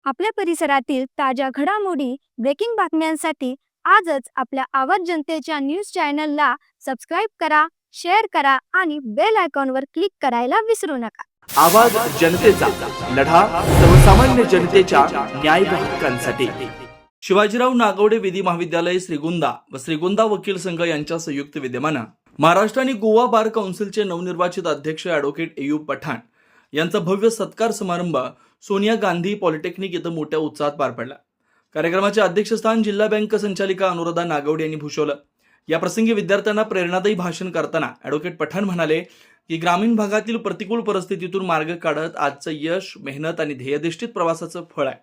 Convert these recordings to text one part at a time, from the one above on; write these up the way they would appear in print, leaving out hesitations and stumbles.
आपल्या परिसरातील ताज्या घडामोडी, ब्रेकिंग बातम्यांसाठी आजच आपल्या आवाज जनतेच्या न्यूज चॅनलला सबस्क्राईब करा, शेअर करा आणि बेल आयकॉनवर क्लिक करायला विसरू नका. आवाज जनतेचा लढा सर्वसामान्य जनतेच्या न्याय हक्कांसाठी. शिवाजीराव नागवडे विधी महाविद्यालय श्रीगोंदा व श्रीगोंदा वकील संघ यांच्या संयुक्त विद्यमाने महाराष्ट्र आणि गोवा बार काउन्सिलचे नवनिर्वाचित अध्यक्ष ॲडव्होकेट एयूब पठाण यांचा भव्य सत्कार समारंभ सोनिया गांधी पॉलिटेक्निक येथे मोठ्या उत्साहात पार पडला. कार्यक्रमाचे अध्यक्षस्थान जिल्हा बँक संचालिका अनुराधा नागवडे यांनी भूषवलं. या प्रसंगी विद्यार्थ्यांना प्रेरणादायी भाषण करताना ॲडव्होकेट पठाण म्हणाले की ग्रामीण भागातील प्रतिकूल परिस्थितीतून मार्ग काढत आजचं यश मेहनत आणि ध्येयनिष्ठित प्रवासाचं फळ आहे.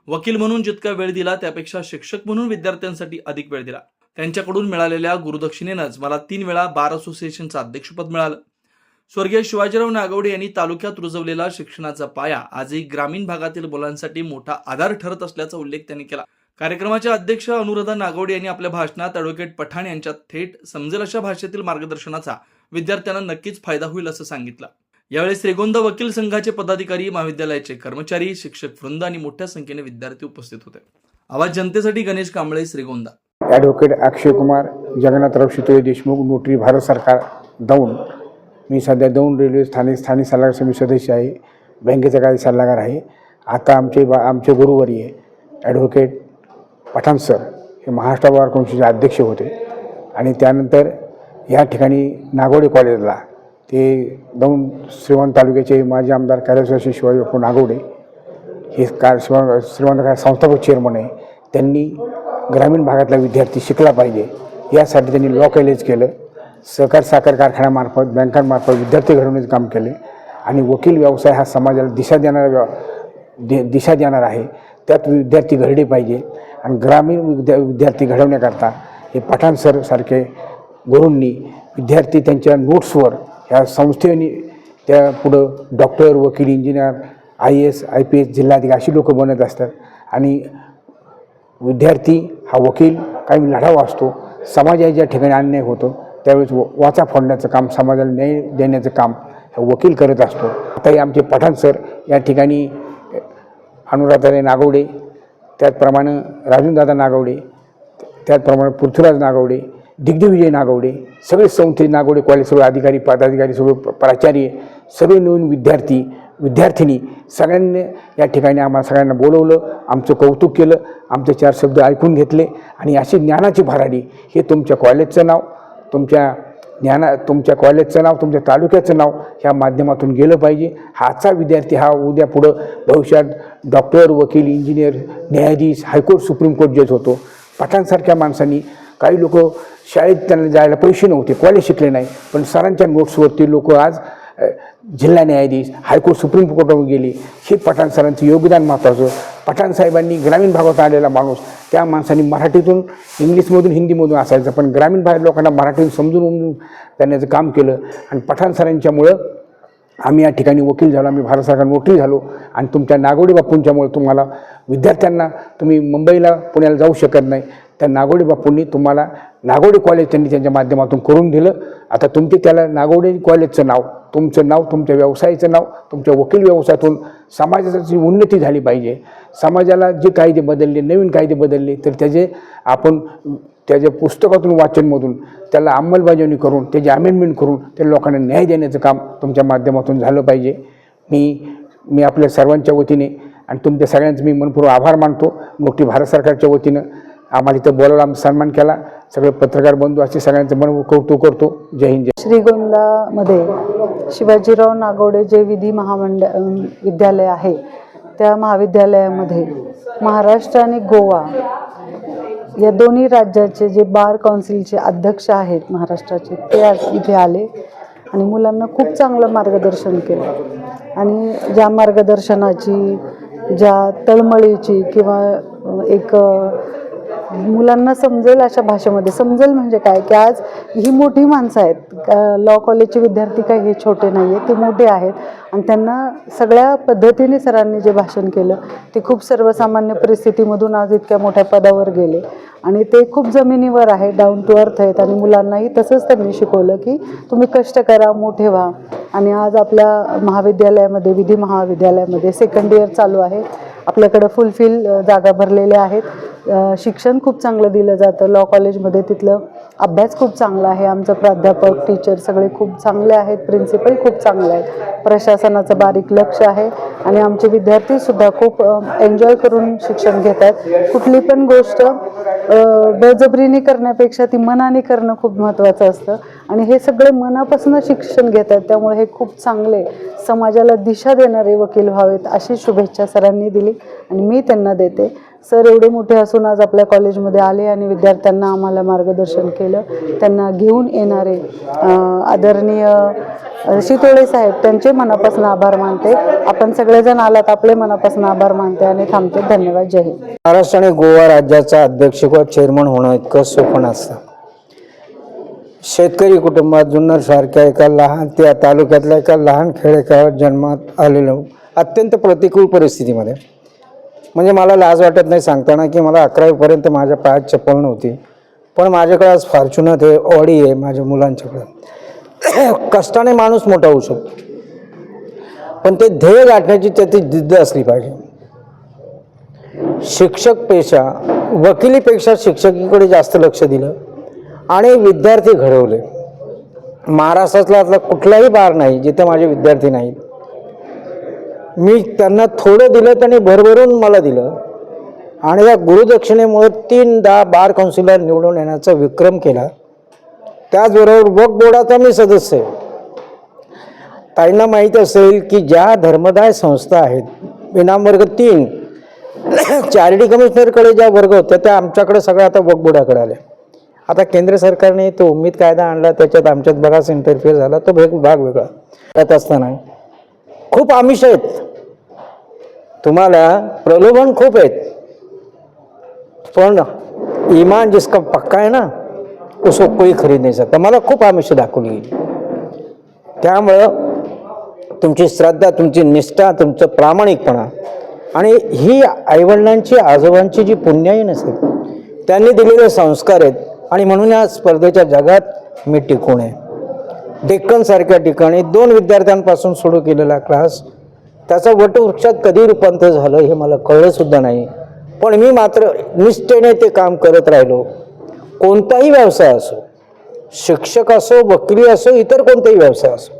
वकील म्हणून जितका वेळ दिला त्यापेक्षा शिक्षक म्हणून विद्यार्थ्यांसाठी अधिक वेळ दिला. त्यांच्याकडून मिळालेल्या गुरुदक्षिणेनंच मला 3 वेळा बार असोसिएशनचं अध्यक्षपद मिळालं. स्वर्गीय शिवाजीराव नागवडे यांनी तालुक्यात रुजवलेला शिक्षणाचा पाया आजही ग्रामीण भागातील मुलांसाठी मोठा आधार ठरत असल्याचा उल्लेख त्यांनी केला. कार्यक्रमाच्या अध्यक्ष अनुराधा नागवडे यांनी आपल्या भाषणात ॲडव्होकेट पठाण यांच्या थेट समजेल अशा भाषेतील मार्गदर्शनाचा विद्यार्थ्यांना नक्कीच फायदा होईल असं सांगितलं. यावेळी श्रीगोंदा वकील संघाचे पदाधिकारी, महाविद्यालयाचे कर्मचारी, शिक्षक वृंद आणि मोठ्या संख्येने विद्यार्थी उपस्थित होते. आवाज जनतेसाठी गणेश कांबळे, श्रीगोंदा. ॲडव्होकेट अक्षय कुमार जगन्नाथराव शितोळे देशमुख, नोटरी, भारत सरकार, दौंड. मी सध्या दौंड रेल्वे स्थानिक सल्लागार समिती सदस्य आहे, बँकेचा काही सल्लागार आहे. आता आमचे गुरुवर्य ॲडव्होकेट पठाण सर हे महाराष्ट्र बार काउन्सिलचे अध्यक्ष होते आणि त्यानंतर या ठिकाणी नागवडे कॉलेजला ते दौंड श्रीगोंदा तालुक्याचे माजी आमदार कार्यदर्शी शिवाजी नागवडे हे श्रीगोंदा संस्थापक चेअरमन आहे. त्यांनी ग्रामीण भागातला विद्यार्थी शिकला पाहिजे यासाठी त्यांनी लॉ कॉलेज केलं. सहकार साखर कारखान्यामार्फत, बँकांमार्फत विद्यार्थी घडवण्याचं काम केले आणि वकील व्यवसाय हा समाजाला दिशा देणार आहे. त्यात विद्यार्थी घडले पाहिजे आणि ग्रामीण विद्यार्थी घडवण्याकरता हे पठाण सर सारखे गुरूंनी विद्यार्थी त्यांच्या नोट्सवर ह्या संस्थेने त्या पुढं डॉक्टर, वकील, इंजिनियर, IAS, IPS, जिल्हाधिकारी अशी लोक बनत असतात आणि विद्यार्थी हा वकील काही लढावा असतो. समाजाच्या ज्या ठिकाणी अन्याय होतो त्यावेळेस वाचा फोडण्याचं काम, समाजाला न्याय देण्याचं काम वकील करत असतो. आताही आमचे पठाण सर या ठिकाणी अनुराधा नागवडे, त्याचप्रमाणे राजूदादा नागवडे, त्याचप्रमाणे पृथ्वीराज नागवडे, दिग्विजय नागवडे, सगळे संस्थे नागवडे कॉलेज, सगळे अधिकारी, पदाधिकारी, सगळे प्राचार्य, सर्व नवीन विद्यार्थिनी सगळ्यांनी या ठिकाणी आम्हाला सगळ्यांना बोलवलं, आमचं कौतुक केलं, आमचे 4 शब्द ऐकून घेतले आणि अशी ज्ञानाची भराडी हे तुमच्या कॉलेजचं नाव, तुमच्या कॉलेजचं नाव, तुमच्या तालुक्याचं नाव ह्या माध्यमातून गेलं पाहिजे. हाचा विद्यार्थी हा उद्या पुढं भविष्यात डॉक्टर, वकील, इंजिनियर, न्यायाधीश, हायकोर्ट, सुप्रीम कोर्ट जज होतो. पठाणसारख्या माणसांनी, काही लोक शाळेत त्यांना जायला पैसे नव्हते, कॉलेज शिकले नाही, पण सरांच्या नोट्सवरती लोक आज जिल्हा न्यायाधीश, हायकोर्ट, सुप्रीम कोर्टावर गेली. हे पठाण सरांचं योगदान महत्त्वाचं. पठाण साहेबांनी ग्रामीण भागात आलेला माणूस, त्या माणसांनी मराठीतून, इंग्लिशमधून, हिंदीमधून असायचं, पण ग्रामीण भागात लोकांना मराठीतून समजून करण्याचं काम केलं आणि पठाण सरांच्यामुळं आम्ही या ठिकाणी वकील झालो, आम्ही भारत सरकार नोटरी झालो आणि तुमच्या नागवडे बापूंच्यामुळे तुम्हाला विद्यार्थ्यांना, तुम्ही मुंबईला, पुण्याला जाऊ शकत नाही, त्या नागवडे बापूंनी तुम्हाला नागवडे कॉलेज त्यांनी त्यांच्या माध्यमातून करून दिलं. आता तुमचे त्याला नागवडे कॉलेजचं नाव, तुमचं नाव, तुमच्या व्यवसायाचं नाव, तुमच्या वकील व्यवसायातून समाजाची उन्नती झाली पाहिजे. समाजाला जे कायदे बदलले, नवीन कायदे बदलले, तर त्याच्या पुस्तकातून, वाचनमधून त्याला अंमलबजावणी करून, त्याची अमेंडमेंट करून त्या लोकांना न्याय देण्याचं काम तुमच्या माध्यमातून झालं पाहिजे. मी आपल्या सर्वांच्या वतीने आणि तुमच्या सगळ्यांचं मी मनपूर्वक आभार मानतो. मोठी भारत सरकारच्या वतीनं आम्हाला इथं बोलायला सन्मान केला. सगळे पत्रकार बंधू असे सगळ्यांचं मन कौतुक करतो. जय हिंद. श्रीगोंदामध्ये शिवाजीराव नागवडे जे विधी विद्यालय आहे त्या महाविद्यालयामध्ये महाराष्ट्र आणि गोवा या दोन्ही राज्याचे जे बार काउन्सिलचे अध्यक्ष आहेत महाराष्ट्राचे, ते आज इथे आले आणि मुलांना खूप चांगलं मार्गदर्शन केलं आणि ज्या मार्गदर्शनाची, ज्या तळमळीची किंवा एक मुलांना समजेल अशा भाषेमध्ये, समजेल म्हणजे काय की आज ही मोठी माणसं आहेत, लॉ कॉलेजचे विद्यार्थी काही हे छोटे नाही आहेत, ते मोठे आहेत आणि त्यांना सगळ्या पद्धतीने सरांनी जे भाषण केलं ते खूप सर्वसामान्य परिस्थितीमधून आज इतक्या मोठ्या पदावर गेले आणि ते खूप जमिनीवर आहे, डाऊन टू अर्थ आहेत आणि मुलांनाही तसंच त्यांनी शिकवलं की तुम्ही कष्ट करा, मोठे व्हा. आणि आज आपल्या महाविद्यालयामध्ये, विधी महाविद्यालयामध्ये 2nd इयर चालू आहे आपल्याकडं फुलफिल जागा भरलेल्या आहेत. शिक्षण खूप चांगलं दिलं जातं लॉ कॉलेजमध्ये. तिथलं अभ्यास खूप चांगला आहे. आमचं प्राध्यापक टीचर सगळे खूप चांगले आहेत. प्रिन्सिपल खूप चांगले आहेत. प्रशासनाचं बारीक लक्ष आहे आणि आमचे विद्यार्थीसुद्धा खूप एन्जॉय करून शिक्षण घेत आहेत. कुठली पण गोष्ट बळजबरीने करण्यापेक्षा ती मनाने करणं खूप महत्त्वाचं असतं आणि हे सगळे मनापासून शिक्षण घेत आहेत. त्यामुळे हे खूप चांगले समाजाला दिशा देणारे वकील व्हावेत अशी शुभेच्छा सरांनी दिली आणि मी त्यांना देते. सर एवढे मोठे असून आज आपल्या कॉलेजमध्ये आले आणि विद्यार्थ्यांना आम्हाला मार्गदर्शन केलं. त्यांना घेऊन येणारे आदरणीय शितोळे साहेब त्यांचे मनापासून आभार मानते. आपण सगळेजण आलात आपले मनापासून आभार मानते आणि थांबते. धन्यवाद. जय हिंद. महाराष्ट्र आणि गोवा राज्याचा अध्यक्ष व चेअरमन होणं इतकं सोपं नसतं. शेतकरी कुटुंबात जुन्नर सारख्या एका लहान त्या तालुक्यातल्या एका लहान खेडेगावात जन्मात आलेलं अत्यंत प्रतिकूल परिस्थितीमध्ये, म्हणजे मला लाज वाटत नाही सांगताना की मला 11वीपर्यंत माझ्या पायात चप्पल नव्हती, पण माझ्याकडे आज फॉर्च्युनर आहे, ऑडी आहे माझ्या मुलांच्याकडे. कष्टाने माणूस मोठा होऊ शकतो, पण ते ध्येय गाठण्याची त्याची जिद्द असली पाहिजे. शिक्षक पेशा वकिलीपेक्षा शिक्षकीकडे जास्त लक्ष दिलं आणि विद्यार्थी घडवले. महाराष्ट्रातला कुठलाही बार नाही जिथे माझे विद्यार्थी नाहीत. मी त्यांना थोडं दिलं त्यांनी भरभरून मला दिलं आणि या गुरुदक्षिणेमुळे 3दा बार काउन्सिलर निवडून येण्याचा विक्रम केला. त्याचबरोबर वक्फ बोर्डाचा मी सदस्य आहे. ताईंना माहीत असेल की ज्या धर्मदाय संस्था आहेत इनाम वर्ग 3 चॅरिटी कमिशनरकडे ज्या वर्ग होत्या त्या आमच्याकडे सगळ्या आता वक्फ बोर्डाकडे आल्या. आता केंद्र सरकारने तो उम्मीद कायदा आणला, त्याच्यात आमच्यात बराच इंटरफिअर झाला, तो भाग वेगळा. त्यात असताना खूप आमिष आहेत, तुम्हाला प्रलोभन खूप आहेत, पण ईमान जिसका पक्का आहे ना उसको कोई खरीद नाही सकता. मला खूप आमिष दाखवली गेली. त्यामुळं तुमची श्रद्धा, तुमची निष्ठा, तुमचं प्रामाणिकपणा आणि ही आईवडिलांची आजोबांची जी पुण्याई नसेल त्यांनी दिलेले संस्कार आहेत आणि म्हणून या स्पर्धेच्या जगात मी टिकून आहे. डेक्कनसारख्या ठिकाणी 2 विद्यार्थ्यांपासून सुरू केलेला क्लास त्याचा वटवृक्षात कधी रूपांतर झालं हे मला कळलंसुद्धा नाही, पण मी मात्र निष्ठेने ते काम करत राहिलो. कोणताही व्यवसाय असो, शिक्षक असो, वकिली असो, इतर कोणताही व्यवसाय असो,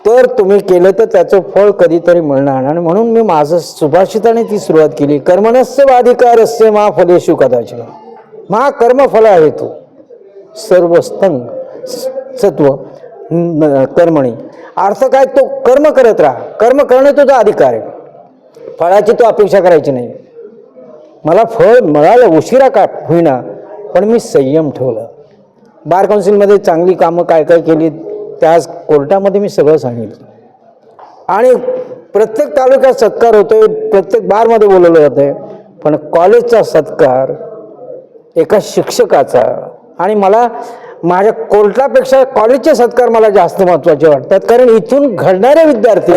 तर तुम्ही केलं तर त्याचं फळ कधीतरी मिळणार. आणि म्हणून मी माझं सुभाषिताने ती सुरुवात केली. कर्मणस्य वाधिकारस्य मा फलेषु कदाचन मा कर्मफल आहे तो सर्वस्तंग सत्व कर्मणी. अर्थ काय, तो कर्म करत राहा. कर्म करणे तुझा अधिकार आहे, फळाची तो अपेक्षा करायची नाही. मला फळ मिळालं उशिरा का होईना, पण मी संयम ठेवलं. बार काउन्सिलमध्ये चांगली कामं काय काय केली त्या आज कोर्टामध्ये मी सगळं सांगितलं. आणि प्रत्येक तालुक्यात सत्कार होतोय, प्रत्येक बारमध्ये बोलवलं जातंय, पण कॉलेजचा सत्कार एका शिक्षकाचा आणि मला माझ्या कोर्टापेक्षा कॉलेजचे सत्कार मला जास्त महत्त्वाचे वाटतात. कारण इथून घडणारे विद्यार्थी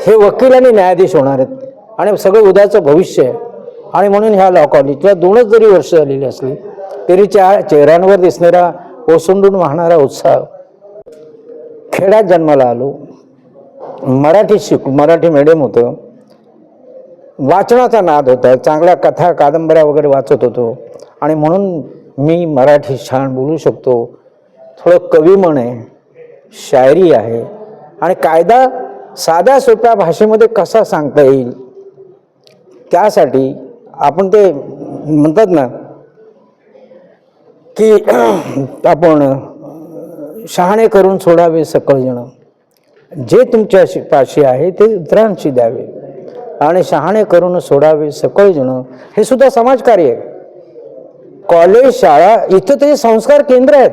हे वकील आणि न्यायाधीश होणार आहेत आणि सगळं उद्याचं भविष्य आहे. आणि म्हणून ह्या लॉ कॉलेजला 2च जरी वर्ष झालेली असली तरी चेहऱ्यांवर दिसणारा ओसंडून वाहणारा उत्साह. खेड्यात जन्माला आलो, मराठी मीडियम होतं, वाचनाचा नाद होता, चांगल्या कथा कादंबऱ्या वगैरे वाचत होतो आणि म्हणून मी मराठी छान बोलू शकतो. थोडं कविमन आहे, शायरी आहे आणि कायदा साध्या सोप्या भाषेमध्ये कसा सांगता येईल त्यासाठी आपण ते म्हणतात ना की आपण शहाणे करून सोडावे सकळ जण, जे तुमच्या पाशी आहे ते इतरांशी द्यावे आणि शहाणे करून सोडावे सकळ जण, हे सुद्धा समाजकार्य आहे. कॉलेज, शाळा इथं ते संस्कार केंद्र आहेत,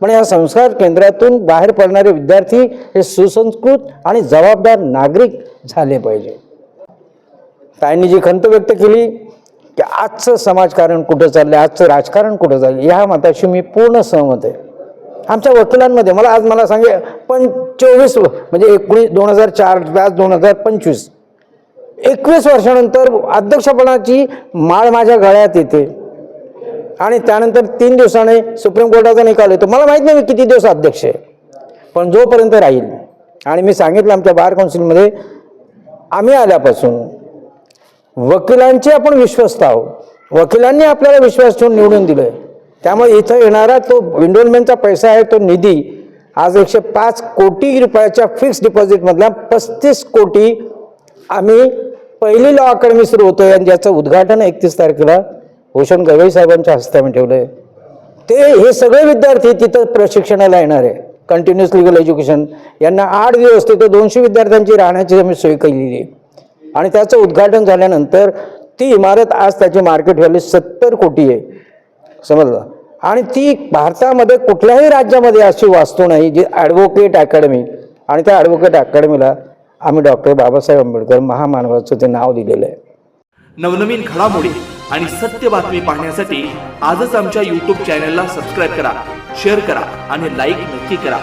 पण या संस्कार केंद्रातून बाहेर पडणारे विद्यार्थी हे सुसंस्कृत आणि जबाबदार नागरिक झाले पाहिजे. ताईंनी जी खंत व्यक्त केली की आजचं समाजकारण कुठं चाललं, आजचं राजकारण कुठं चाललं, ह्या मताशी मी पूर्ण सहमत आहे. आमच्या वकिलांमध्ये मला सांगे 24 म्हणजे 2004 2025 21 वर्षानंतर अध्यक्षपणाची माळ माझ्या गळ्यात येते आणि त्यानंतर 3 दिवसाने सुप्रीम कोर्टाचा निकाल येतो. मला माहीत नाही मी किती दिवस अध्यक्ष आहे, पण जोपर्यंत राहील. आणि मी सांगितलं आमच्या बार काउन्सिलमध्ये आम्ही आल्यापासून वकिलांचे आपण विश्वस्त आहोत. वकिलांनी आपल्याला विश्वास ठेवून निवडून दिलं आहे. त्यामुळे इथं येणारा तो विंडोलमेंटचा पैसा आहे, तो निधी आज 105 कोटी रुपयाच्या फिक्स डिपॉझिटमधला 35 कोटी आम्ही पहिली लॉ अकॅडमी सुरू होतोय आणि ज्याचं उद्घाटन 31 तारखेला भूषण गवई साहेबांच्या हस्ते आम्ही ठेवलं आहे. हे सगळे विद्यार्थी तिथं प्रशिक्षणाला येणार आहे. कंटिन्युअस लिगल एज्युकेशन यांना 8 दिवस तिथं 200 विद्यार्थ्यांची राहण्याची आम्ही सोय केलेली आहे. आणि त्याचं उद्घाटन झाल्यानंतर ती इमारत आज त्याची मार्केट व्हॅल्यू 70 कोटी आहे, समजलं. आणि ती भारतामध्ये कुठल्याही राज्यामध्ये अशी वास्तू नाही जी ॲडव्होकेट अकॅडमी, आणि त्या ॲडव्होकेट अकॅडमीला आम्ही डॉक्टर बाबासाहेब आंबेडकर महामानवाचं ते नाव दिलेलं आहे. नवनवीन घडामोडी आणि सत्य बातमी पाहण्यासाठी आजच आमच्या YouTube चॅनलला सबस्क्राईब करा, शेअर करा आणि लाईक नक्की करा.